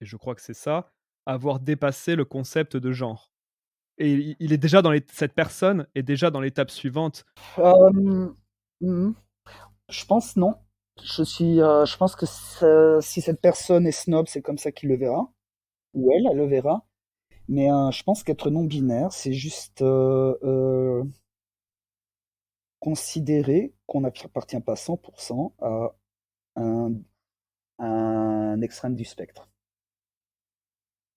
et je crois que c'est ça, avoir dépassé le concept de genre. Et il est déjà cette personne est déjà dans l'étape suivante. Euh, hmm, je pense non. Je pense que si cette personne est snob, c'est comme ça qu'il le verra, ou elle le verra. Mais je pense qu'être non-binaire, c'est juste considérer qu'on n'appartient pas 100% à un, un extrême du spectre.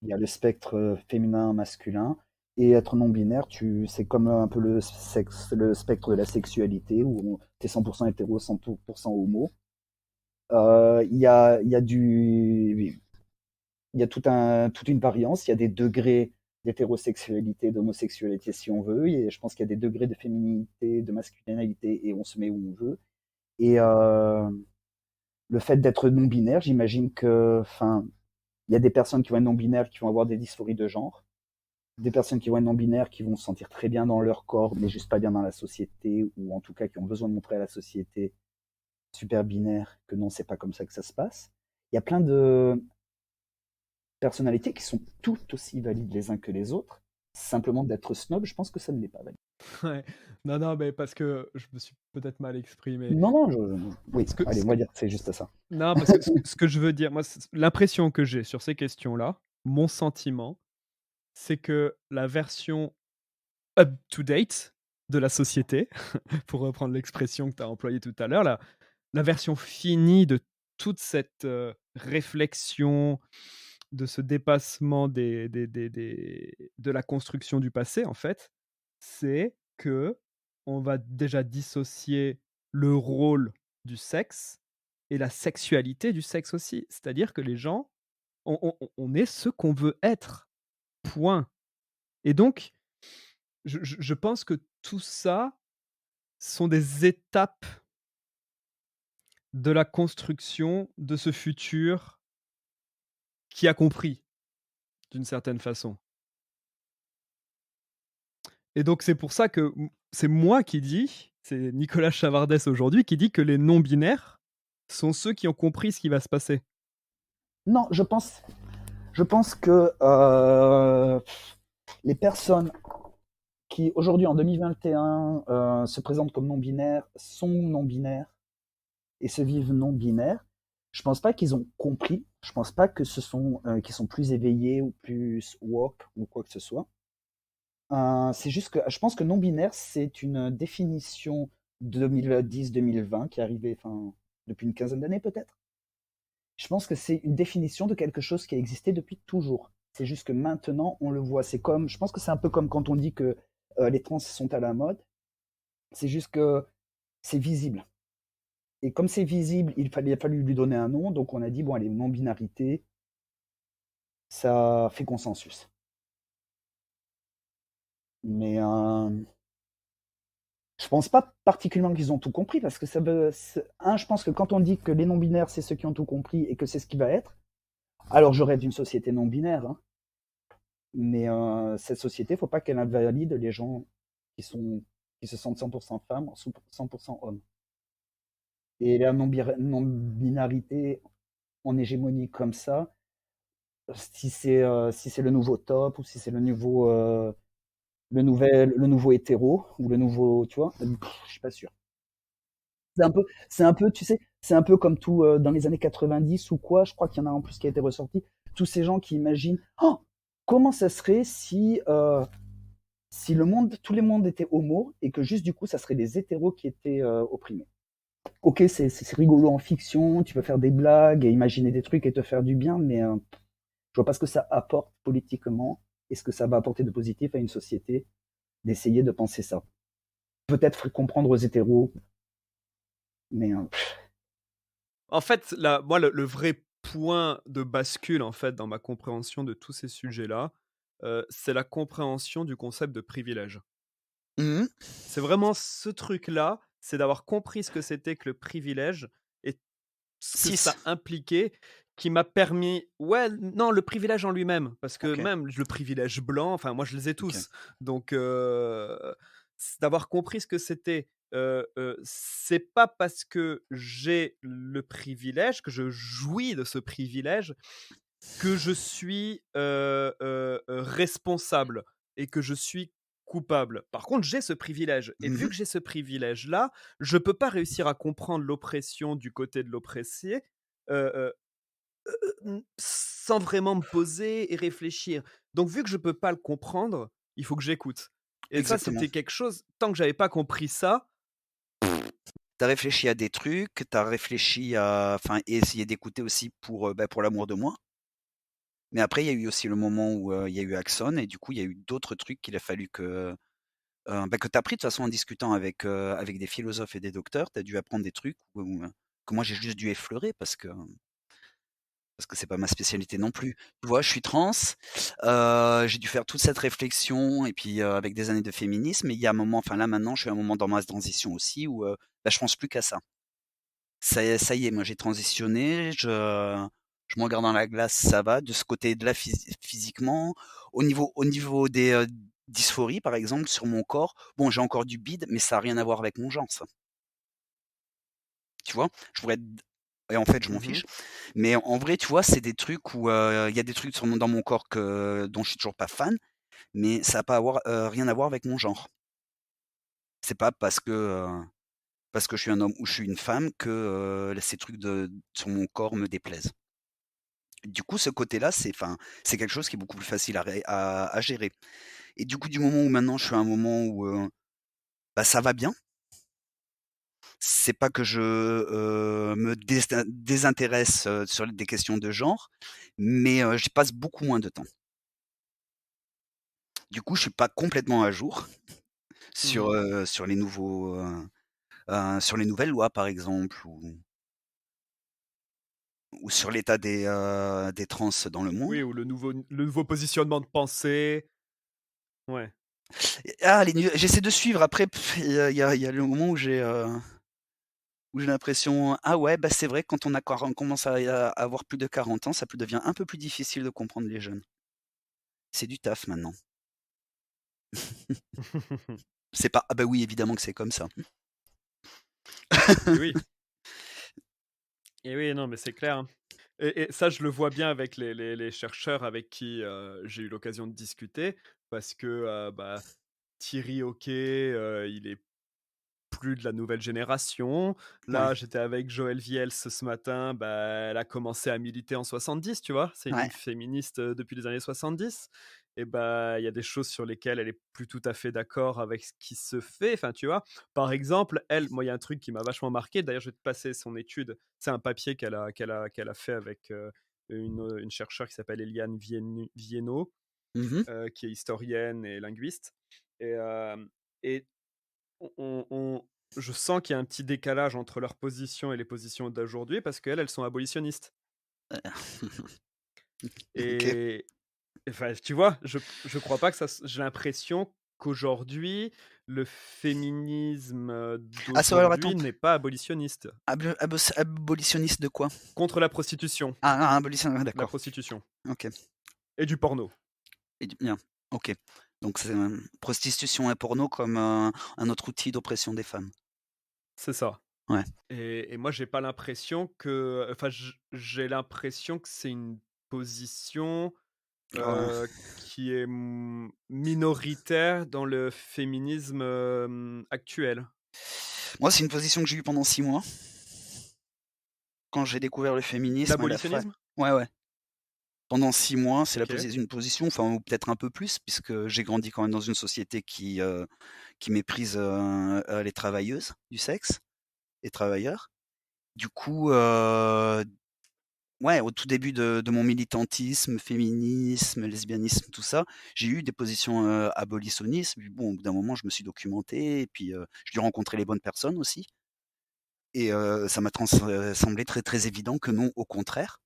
Il y a le spectre féminin, masculin, et être non-binaire, c'est comme un peu le spectre de la sexualité, où tu es 100% hétéro, 100% homo. Il y a toute une variance, il y a des degrés d'hétérosexualité, d'homosexualité si on veut, et je pense qu'il y a des degrés de féminité, de masculinité, et on se met où on veut. Et le fait d'être non-binaire, j'imagine que, enfin, il y a des personnes qui vont être non-binaires qui vont avoir des dysphories de genre, des personnes qui vont être non-binaires qui vont se sentir très bien dans leur corps, mais juste pas bien dans la société, ou en tout cas qui ont besoin de montrer à la société super binaire que non, c'est pas comme ça que ça se passe. Il y a plein de personnalités qui sont tout aussi valides les uns que les autres. Simplement d'être snob, je pense que ça ne l'est pas valide. Ouais. Non, non, mais parce que je me suis peut-être mal exprimé. Non, non, oui, Ce que allez, ce on que va dire que c'est juste ça. Non, parce que ce que je veux dire, moi, l'impression que j'ai sur ces questions-là, mon sentiment, c'est que la version up to date de la société, pour reprendre l'expression que tu as employée tout à l'heure, la version finie de toute cette, réflexion, de ce dépassement de la construction du passé, en fait, c'est que on va déjà dissocier le rôle du sexe et la sexualité du sexe aussi. C'est-à-dire que les gens, on est ce qu'on veut être, point. Et donc je pense que tout ça sont des étapes de la construction de ce futur qui a compris, d'une certaine façon. Et donc c'est pour ça que c'est moi qui dis, c'est Nicolas Chavardès aujourd'hui qui dit que les non-binaires sont ceux qui ont compris ce qui va se passer. Non, je pense que les personnes qui aujourd'hui en 2021 se présentent comme non-binaires sont non-binaires et se vivent non-binaires. Je pense pas qu'ils ont compris. Je pense pas que qu'ils sont plus éveillés ou plus woke ou quoi que ce soit. C'est juste que je pense que non-binaire, c'est une définition 2010-2020 qui est arrivée depuis une quinzaine d'années peut-être. Je pense que c'est une définition de quelque chose qui a existé depuis toujours. C'est juste que maintenant, on le voit. Je pense que c'est un peu comme quand on dit que les trans sont à la mode. C'est juste que c'est visible. Et comme c'est visible, il a fallu lui donner un nom. Donc on a dit, bon, allez, non-binarité, ça fait consensus. Mais je pense pas particulièrement qu'ils ont tout compris parce que je pense que quand on dit que les non-binaires, c'est ceux qui ont tout compris et que c'est ce qui va être, alors je rêve d'une société non-binaire, hein. Mais cette société, faut pas qu'elle invalide les gens qui se sentent 100% femmes, 100% hommes. Et la non-binarité en hégémonie comme ça, si c'est le nouveau top ou si c'est le nouveau hétéro ou le nouveau, tu vois, je suis pas sûr. C'est un peu, tu sais, c'est un peu comme tout dans les années 90 ou quoi. Je crois qu'il y en a en plus qui a été ressorti. Tous ces gens qui imaginent, oh, comment ça serait si tous les mondes étaient homo et que juste du coup, ça serait les hétéros qui étaient opprimés. Ok, c'est rigolo en fiction, tu peux faire des blagues et imaginer des trucs et te faire du bien, mais je vois pas ce que ça apporte politiquement et ce que ça va apporter de positif à une société d'essayer de penser ça. Peut-être comprendre aux hétéros, mais En fait, moi, le vrai point de bascule, en fait, dans ma compréhension de tous ces sujets-là, c'est la compréhension du concept de privilège. Mmh. C'est vraiment ce truc-là, c'est d'avoir compris ce que c'était que le privilège et ce que 6. ça impliquait, qui m'a permis ouais, non, le privilège en lui-même, parce que OK, même le privilège blanc, enfin moi je les ai OK. tous, donc d'avoir compris ce que c'était, c'est pas parce que j'ai le privilège, que je jouis de ce privilège, que je suis, responsable et que je suis coupable. Par contre, j'ai ce privilège et vu Mmh. que j'ai ce privilège-là, je peux pas réussir à comprendre l'oppression du côté de l'oppressé, heu sans vraiment me poser et réfléchir. Donc vu que je peux pas le comprendre, il faut que j'écoute et ça, Exactement. c'était quelque chose tant que j'avais pas compris ça. Tu as réfléchi à des trucs, tu as réfléchi à enfin et essayer d'écouter aussi pour l'amour de moi. Mais après, il y a eu aussi le moment où, il y a eu Axon et du coup, il y a eu d'autres trucs qu'il a fallu que tu as appris de toute façon en discutant avec des philosophes et des docteurs. Tu as dû apprendre des trucs que moi j'ai juste dû effleurer parce que c'est pas ma spécialité non plus. Tu vois, je suis trans, j'ai dû faire toute cette réflexion et puis, avec des années de féminisme et il y a un moment enfin là maintenant, je suis à un moment dans ma transition aussi où, bah, je pense plus qu'à ça. Ça y est, moi j'ai transitionné, je me regarde dans la glace, ça va. De ce côté de là physiquement, au niveau des, dysphories par exemple sur mon corps, bon j'ai encore du bide, mais ça a rien à voir avec mon genre ça. Tu vois? Je pourrais être et en fait je m'en Mmh. fiche. Mais en vrai, tu vois, c'est des trucs où, il y a des trucs dans mon corps dont je suis toujours pas fan, mais ça a pas rien à voir avec mon genre. C'est pas parce que je suis un homme ou je suis une femme que, ces trucs sur mon corps me déplaisent. Du coup, ce côté-là, c'est quelque chose qui est beaucoup plus facile à gérer. Et du coup, du moment où maintenant je suis à un moment où, bah, ça va bien, c'est pas que je, me désintéresse, sur des questions de genre, mais, j'y passe beaucoup moins de temps. Du coup, je suis pas complètement à jour sur, Mmh. sur les nouvelles lois, par exemple, ou sur l'état des trans dans le monde. Oui, ou le nouveau positionnement de pensée. Ouais. J'essaie de suivre après il y a le moment où j'ai l'impression: «Ah ouais, bah, c'est vrai quand on commence à avoir plus de 40 ans, ça peut devient un peu plus difficile de comprendre les jeunes. C'est du taf maintenant». C'est pas: «Ah bah oui, évidemment que c'est comme ça». Et oui, et oui, non, mais c'est clair, hein. Et ça, je le vois bien avec les chercheurs avec qui, j'ai eu l'occasion de discuter parce que, bah, Thierry Hoquet, il est plus de la nouvelle génération. Ouais, Là, j'étais avec Joëlle Viels ce matin, bah, elle a commencé à militer en 70, tu vois? C'est ouais. une féministe, depuis les années 70 et bah, il y a des choses sur lesquelles elle est plus tout à fait d'accord avec ce qui se fait, enfin, tu vois? Par exemple, elle, moi, il y a un truc qui m'a vachement marqué, d'ailleurs, je vais te passer son étude. C'est un papier qu'elle a fait avec, une chercheure qui s'appelle Eliane Viennot, Mmh. qui est historienne et linguiste et hem et on je sens qu'il y a un petit décalage entre leurs positions et les positions d'aujourd'hui parce qu'elles, elles sont abolitionnistes OK. et enfin, tu vois? Je crois pas que ça s j'ai l'impression qu'aujourd'hui, le féminisme, Ah ça alors d'aujourd'hui attends, n'est pas abolitionniste. abolitionniste de quoi? Contre la prostitution, la D'accord. prostitution OK. et du porno. Et du bien. OK. Donc c'est, prostitution et porno comme, un autre outil d'oppression des femmes. C'est ça Ouais. et moi, j'ai pas l'impression que enfin, j'ai l'impression que c'est une position Heu, qui est, minoritaire dans le féminisme, actuel. moi, c'est une position que j'ai eue pendant 6 mois, quand j'ai découvert le féminisme à la fac. L'abolitionnisme? Ouais, ouais. Pendant 6 mois, c'est OK. une position, enfin, ou peut-être un peu plus, puisque j'ai grandi quand même dans une société qui méprise, les travailleuses du sexe, les travailleurs. Du coup, ouais, au tout début de mon militantisme, féminisme, lesbianisme, tout ça, j'ai eu des positions, abolitionnistes. Puis bon, au bout d'un moment, je me suis documenté et puis, j'ai dû rencontrer les bonnes personnes aussi et ça m'a semblé très, très évident que non, au contraire.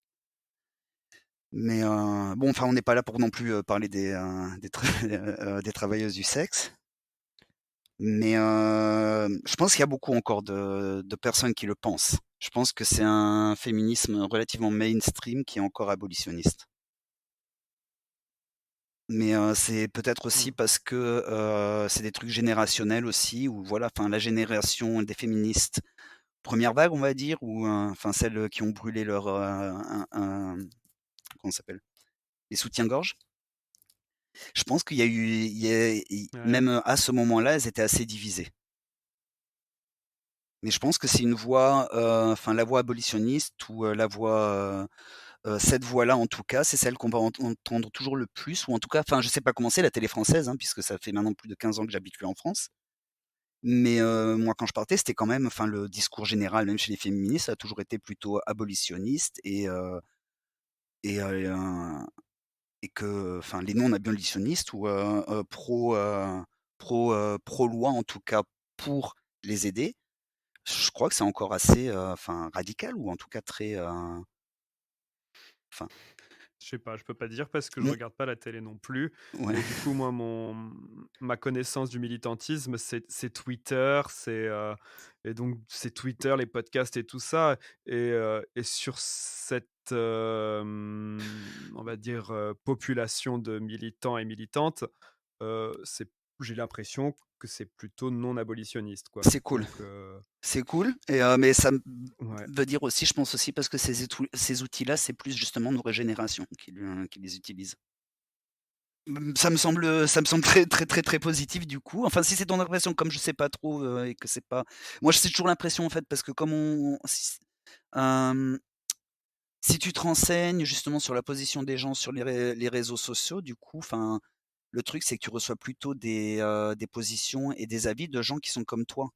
Mais, bon, enfin, on n'est pas là pour non plus, parler des travailleuses du sexe. Mais je pense qu'il y a beaucoup encore de personnes qui le pensent. Je pense que c'est un féminisme relativement mainstream qui est encore abolitionniste. Mais c'est peut-être aussi Mmh. parce que c'est des trucs générationnels aussi, ou voilà, enfin la génération des féministes première vague, on va dire, ou enfin celles qui ont brûlé leur comment ça s'appelle, les soutiens-gorge. Je pense qu'il y a eu, Ouais. même à ce moment-là, elles étaient assez divisées. Mais je pense que c'est une voix, enfin la voix abolitionniste ou la voix, cette voix-là en tout cas, c'est celle qu'on va entendre toujours le plus, ou en tout cas, enfin je sais pas comment c'est la télé française, hein, puisque ça fait maintenant plus de 15 ans que j'habite plus en France. Mais moi quand je partais, c'était quand même, enfin le discours général, même chez les féministes, ça a toujours été plutôt abolitionniste et heu, et que, enfin les non-abolitionnistes ou pro-loi en tout cas pour les aider, je crois que c'est encore assez, enfin radical ou en tout cas très, enfin Je sais pas, je peux pas dire parce que je mon regarde pas la télé non plus. ouais, Mais du coup, moi, ma connaissance du militantisme, c'est Twitter, et donc c'est Twitter, les podcasts et tout ça. Et sur cette, on va dire, population de militants et militantes, c'est j'ai l'impression que c'est plutôt non abolitionniste, quoi. c'est cool. Donc C'est cool et mais ça ouais. veut dire aussi, je pense aussi parce que ces outils-là, c'est plus justement nos régénérations qui les utilisent. Ça me semble très, très, très, très positif du coup. Enfin, si c'est ton impression, comme je sais pas trop, et que c'est pas moi, c'est toujours l'impression en fait parce que comme hem, si tu te renseignes justement sur la position des gens sur les réseaux sociaux, du coup, enfin, le truc, c'est que tu reçois plutôt des positions et des avis de gens qui sont comme toi.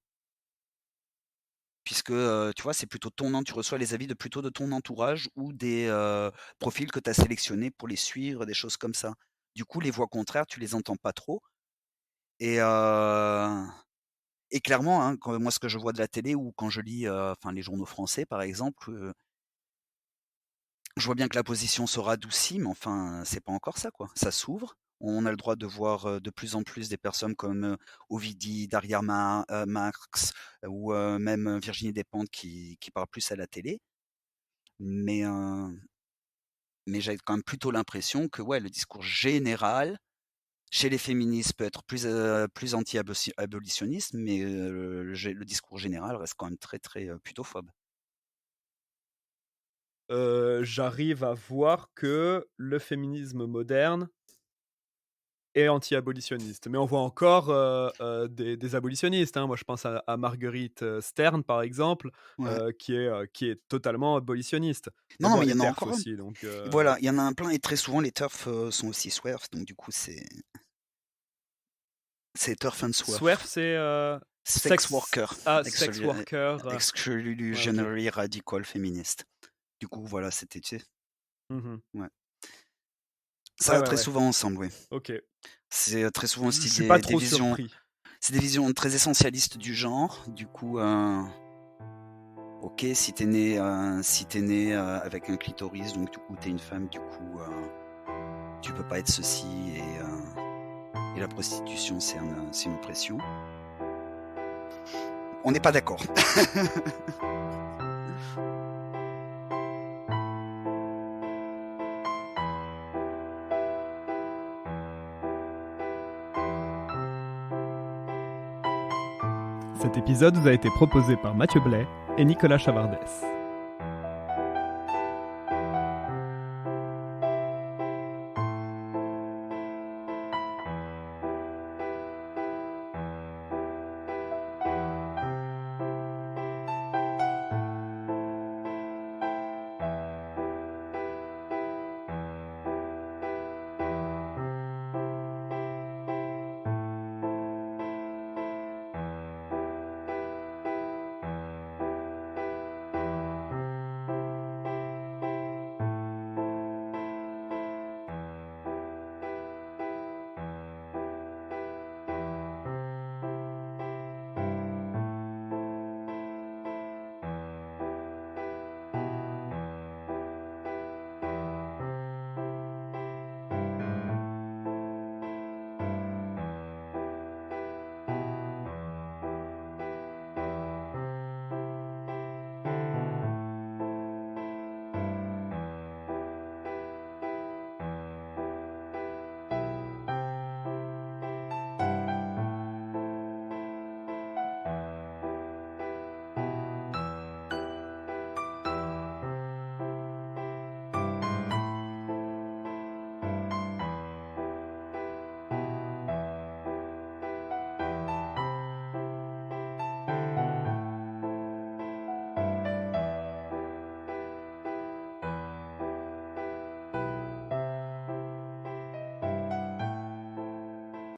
Puisque, tu vois, c'est plutôt tu reçois les avis plutôt de ton entourage ou des, profils que tu as sélectionnés pour les suivre, des choses comme ça. Du coup, les voix contraires, tu les entends pas trop et clairement, hein, quand moi, ce que je vois de la télé ou quand je lis, enfin, les journaux français, par exemple, je vois bien que la position se radoucit, mais enfin, c'est pas encore ça, quoi. Ça s'ouvre. On a le droit de voir, de plus en plus des personnes comme, Ovidi, Daria Marx, ou même Virginie Despentes qui parlent plus à la télé. Mais, j'ai quand même plutôt l'impression que, ouais, le discours général, chez les féministes peut être plus abolitionniste, mais, le discours général reste quand même très, très, putophobe. J'arrive à voir que le féminisme moderne est anti-abolitionniste. Mais on voit encore, des abolitionnistes, hein. Moi, je pense à Marguerite, Stern, par exemple, Ouais. qui est totalement abolitionniste. Et Non, non, bon, mais il y les en a TERF encore un. aussi, donc Voilà, il y en a un plein et très souvent les TERF, sont aussi SWERF, donc du coup c'est TERF and SWERF, SWERF. c'est, Sex worker, sex worker, ouais, OK. exclusionary radical féministe. Du coup, voilà, c'était, tu sais, Mmh. ouais. Ça Ouais, va ouais, très ouais. souvent ensemble, oui. OK. C'est, très souvent Je aussi suis pas des trop visions, surpris. c'est des visions très essentialistes du genre. Du coup, OK, si t'es né, avec un clitoris, donc du coup, t'es une femme, du coup, tu peux pas être ceci et la prostitution, c'est une oppression. On n'est pas d'accord. Cet épisode vous a été proposé par Mathieu Blais et Nicolas Chavardès.